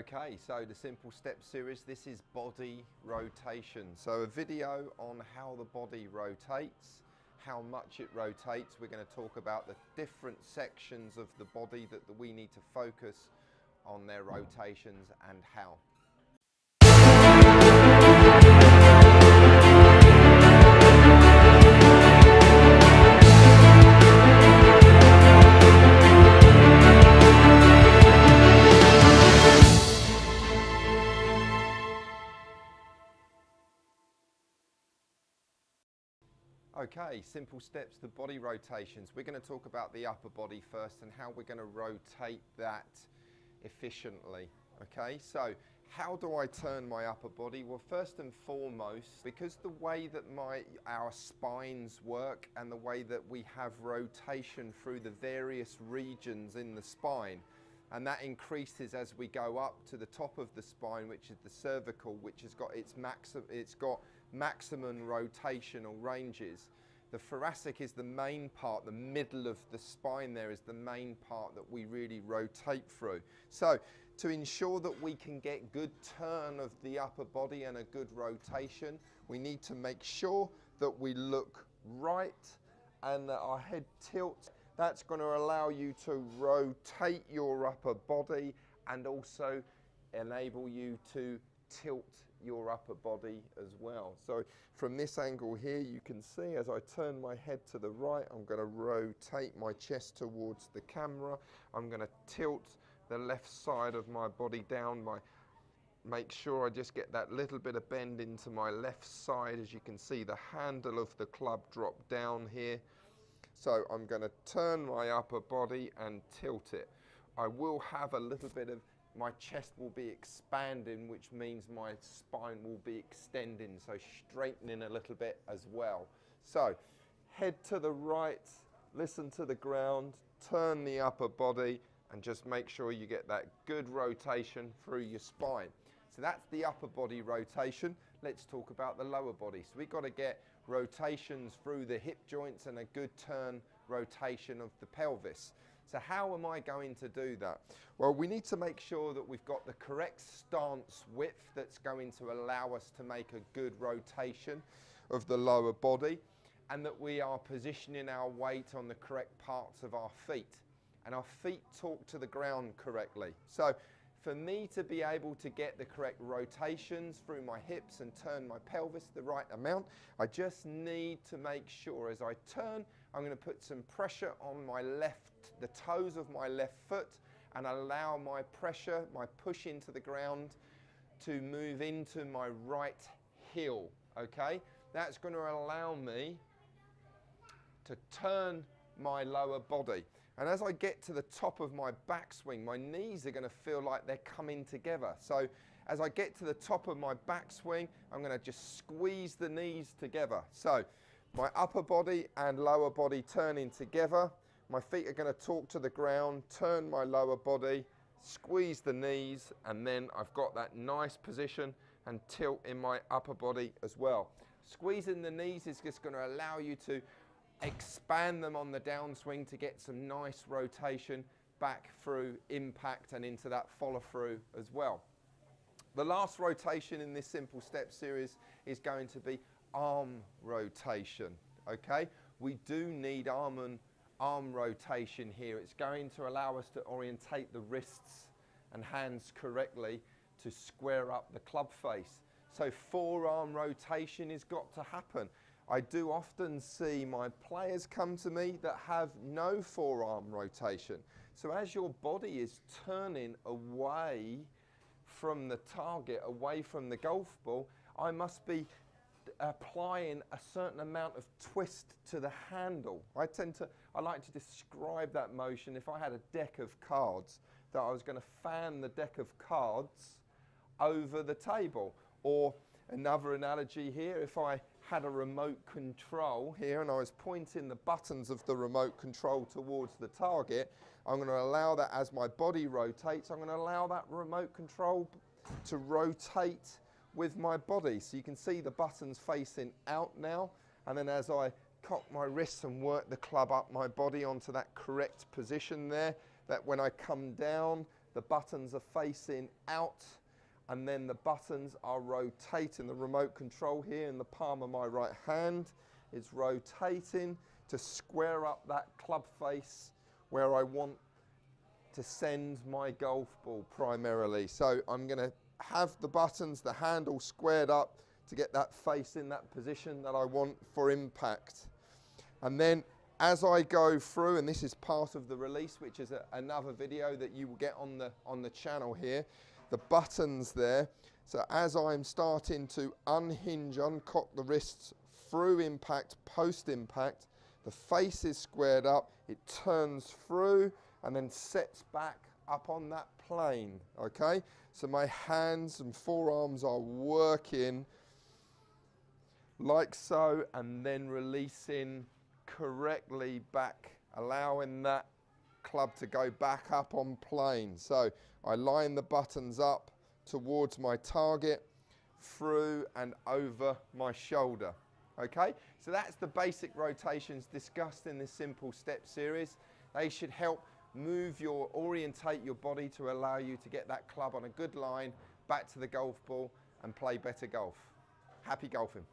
Okay, so the Simple Steps series, this is body rotation. So a video on how the body rotates, how much it rotates. We're going to talk about the different sections of the body that we need to focus on their rotations and how. Okay, simple steps to body rotations. We're going to talk about the upper body first and how we're going to rotate that efficiently. Okay, so how do I turn my upper body? Well, first and foremost, because the way that our spines work and the way that we have rotation through the various regions in the spine, and that increases as we go up to the top of the spine, which is the cervical, which has got maximum rotational ranges. The thoracic is the main part, the middle of the spine there is the main part that we really rotate through. So to ensure that we can get good turn of the upper body and a good rotation, we need to make sure that we look right and that our head tilts. That's going to allow you to rotate your upper body and also enable you to tilt your upper body as well. So from this angle here, you can see as I turn my head to the right, I'm going to rotate my chest towards the camera. I'm going to tilt the left side of my body down, make sure I just get that little bit of bend into my left side. As you can see, the handle of the club drop down here. So I'm going to turn my upper body and tilt it. I will have a little bit of, my chest will be expanding, which means my spine will be extending, so straightening a little bit as well. So head to the right, listen to the ground, turn the upper body, and just make sure you get that good rotation through your spine. So that's the upper body rotation. Let's talk about the lower body. So we've got to get rotations through the hip joints and a good turn rotation of the pelvis. So how am I going to do that? Well, we need to make sure that we've got the correct stance width that's going to allow us to make a good rotation of the lower body, and that we are positioning our weight on the correct parts of our feet, and our feet talk to the ground correctly. So for me to be able to get the correct rotations through my hips and turn my pelvis the right amount, I just need to make sure as I turn, I'm going to put some pressure on my the toes of my left foot, and allow my pressure, my push into the ground to move into my right heel, okay? That's going to allow me to turn my lower body. And as I get to the top of my backswing, my knees are going to feel like they're coming together. So as I get to the top of my backswing, I'm going to just squeeze the knees together. So my upper body and lower body turning together. My feet are going to talk to the ground, turn my lower body, squeeze the knees, and then I've got that nice position and tilt in my upper body as well. Squeezing the knees is just going to allow you to expand them on the downswing to get some nice rotation back through impact and into that follow through as well. The last rotation in this Simple Step series is going to be arm rotation, okay? We do need arm rotation here. It's going to allow us to orientate the wrists and hands correctly to square up the club face. So forearm rotation has got to happen. I do often see my players come to me that have no forearm rotation. So as your body is turning away from the target, away from the golf ball, I must be applying a certain amount of twist to the handle. I like to describe that motion. If I had a deck of cards, that I was going to fan the deck of cards over the table. Or another analogy here, if I had a remote control here and I was pointing the buttons of the remote control towards the target, I'm going to allow that as my body rotates, I'm going to allow that remote control to rotate with my body. So you can see the buttons facing out now, and then as I cock my wrists and work the club up my body onto that correct position there, that when I come down, the buttons are facing out, and then the buttons are rotating. The remote control here in the palm of my right hand is rotating to square up that club face where I want to send my golf ball primarily. So I'm going to have the buttons, the handle squared up to get that face in that position that I want for impact. And then as I go through, and this is part of the release, which is another video that you will get on the channel here, the buttons there. So as I'm starting to unhinge, uncock the wrists through impact, post impact, the face is squared up, it turns through and then sets back up on that plane, okay? So my hands and forearms are working like so, and then releasing correctly back, allowing that club to go back up on plane. So I line the buttons up towards my target, through and over my shoulder. Okay, so that's the basic rotations discussed in this simple step series. They should help orientate your body to allow you to get that club on a good line, back to the golf ball and play better golf. Happy golfing.